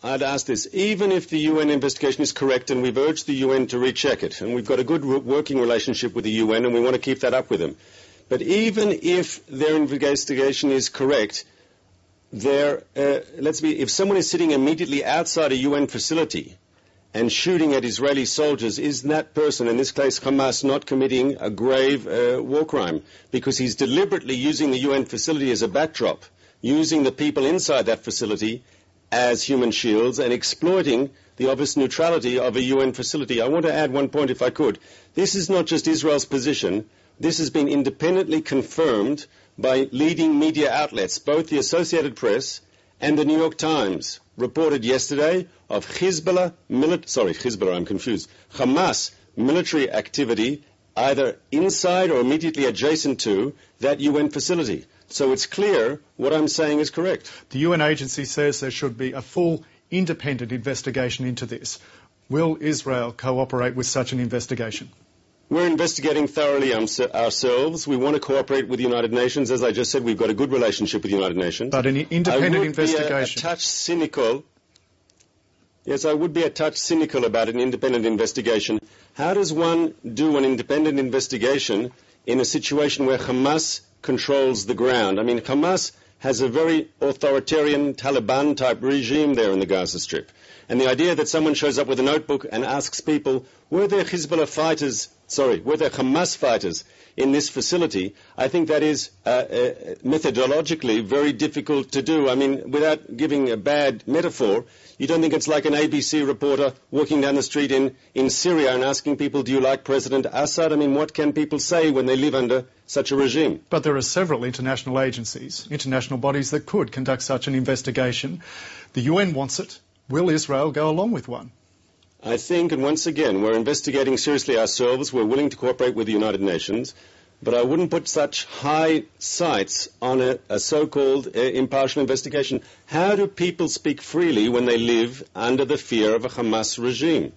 I'd ask this. Even if the UN investigation is correct, and we've urged the UN to recheck it, and we've got a good working relationship with the UN, and we want to keep that up with them, but even if their investigation is correct, if someone is sitting immediately outside a UN facility and shooting at Israeli soldiers, isn't that person, in this case Hamas, not committing a grave war crime? Because he's deliberately using the UN facility as a backdrop, using the people inside that facility as human shields and exploiting the obvious neutrality of a UN facility. I want to add one point, if I could. This is not just Israel's position. This has been independently confirmed by leading media outlets. Both the Associated Press and the New York Times reported yesterday of Hamas military activity either inside or immediately adjacent to that UN facility. So it's clear what I'm saying is correct. The UN agency says there should be a full independent investigation into this. Will Israel cooperate with such an investigation? We're investigating thoroughly ourselves. We want to cooperate with the United Nations. As I just said, we've got a good relationship with the United Nations. But an independent investigation... I would be a touch cynical. Yes, I would be a touch cynical about an independent investigation. How does one do an independent investigation in a situation where Hamas controls the ground? I mean, Hamas has a very authoritarian Taliban-type regime there in the Gaza Strip. And the idea that someone shows up with a notebook and asks people, were there Hamas fighters in this facility, I think that is methodologically very difficult to do. I mean, without giving a bad metaphor, you don't think it's like an ABC reporter walking down the street in Syria and asking people, do you like President Assad? I mean, what can people say when they live under such a regime? But there are several international agencies, international bodies that could conduct such an investigation. The UN wants it. Will Israel go along with one? I think, and once again, we're investigating seriously ourselves. We're willing to cooperate with the United Nations, but I wouldn't put such high sights on a so-called impartial investigation. How do people speak freely when they live under the fear of a Hamas regime?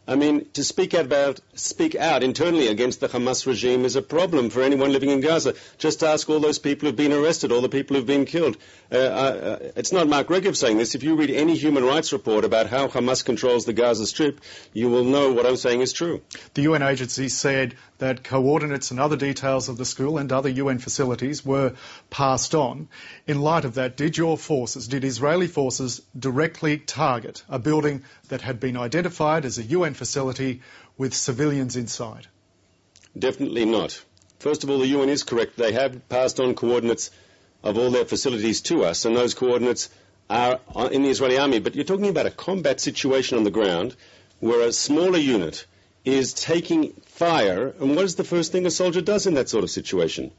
I mean, to speak out internally against the Hamas regime is a problem for anyone living in Gaza. Just ask all those people who've been arrested, all the people who've been killed. It's not Mark Regev saying this. If you read any human rights report about how Hamas controls the Gaza Strip, you will know what I'm saying is true. The UN agency said that coordinates and other details of the school and other UN facilities were passed on. In light of that, did Israeli forces directly target a building that had been identified as a UN facility with civilians inside? Definitely not. First of all, the UN is correct. They have passed on coordinates of all their facilities to us, and those coordinates are in the Israeli army. But you're talking about a combat situation on the ground where a smaller unit is taking fire, and what is the first thing a soldier does in that sort of situation?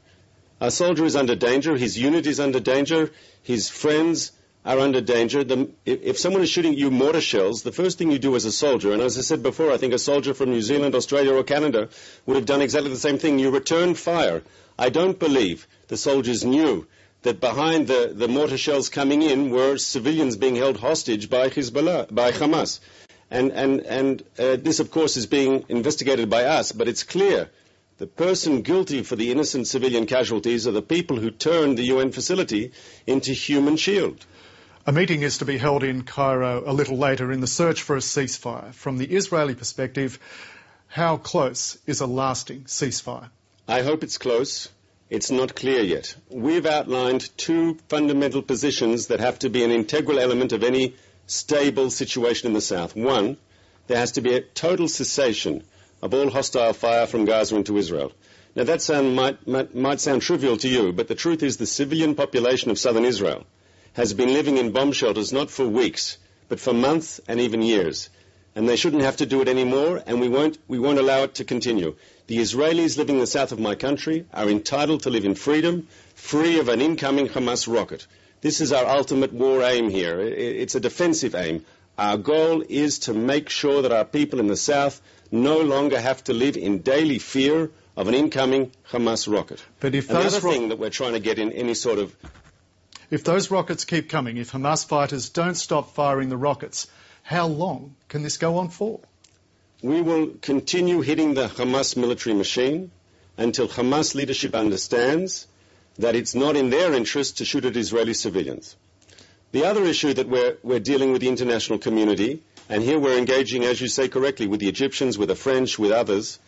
A soldier is under danger, his unit is under danger, his friends are under danger. If someone is shooting you mortar shells, the first thing you do as a soldier, and as I said before, I think a soldier from New Zealand, Australia or Canada would have done exactly the same thing. You return fire. I don't believe the soldiers knew that behind the mortar shells coming in were civilians being held hostage by Hamas. And this, of course, is being investigated by us, but it's clear the person guilty for the innocent civilian casualties are the people who turned the UN facility into human shield. A meeting is to be held in Cairo a little later in the search for a ceasefire. From the Israeli perspective, how close is a lasting ceasefire? I hope it's close. It's not clear yet. We've outlined two fundamental positions that have to be an integral element of any stable situation in the south. One, there has to be a total cessation of all hostile fire from Gaza into Israel. Now that might sound trivial to you, but the truth is the civilian population of southern Israel has been living in bomb shelters not for weeks, but for months and even years. And they shouldn't have to do it anymore, and we won't allow it to continue. The Israelis living in the south of my country are entitled to live in freedom, free of an incoming Hamas rocket. This is our ultimate war aim here. It's a defensive aim. Our goal is to make sure that our people in the south no longer have to live in daily fear of an incoming Hamas rocket. But if and the other thing that we're trying to get in any sort of... If those rockets keep coming, if Hamas fighters don't stop firing the rockets, how long can this go on for? We will continue hitting the Hamas military machine until Hamas leadership understands that it's not in their interest to shoot at Israeli civilians. The other issue that we're dealing with the international community, and here we're engaging, as you say correctly, with the Egyptians, with the French, with others,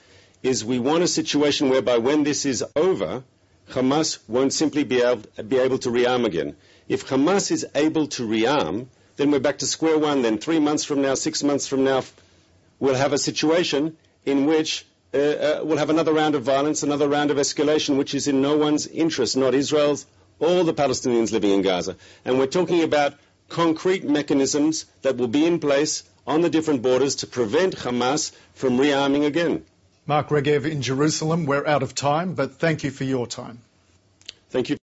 is we want a situation whereby when this is over, Hamas won't simply be able to rearm again. If Hamas is able to rearm, then we're back to square one. Then 3 months from now, 6 months from now, we'll have a situation in which we'll have another round of violence, another round of escalation, which is in no one's interest, not Israel's, or the Palestinians living in Gaza. And we're talking about concrete mechanisms that will be in place on the different borders to prevent Hamas from rearming again. Mark Regev in Jerusalem. We're out of time, but thank you for your time. Thank you.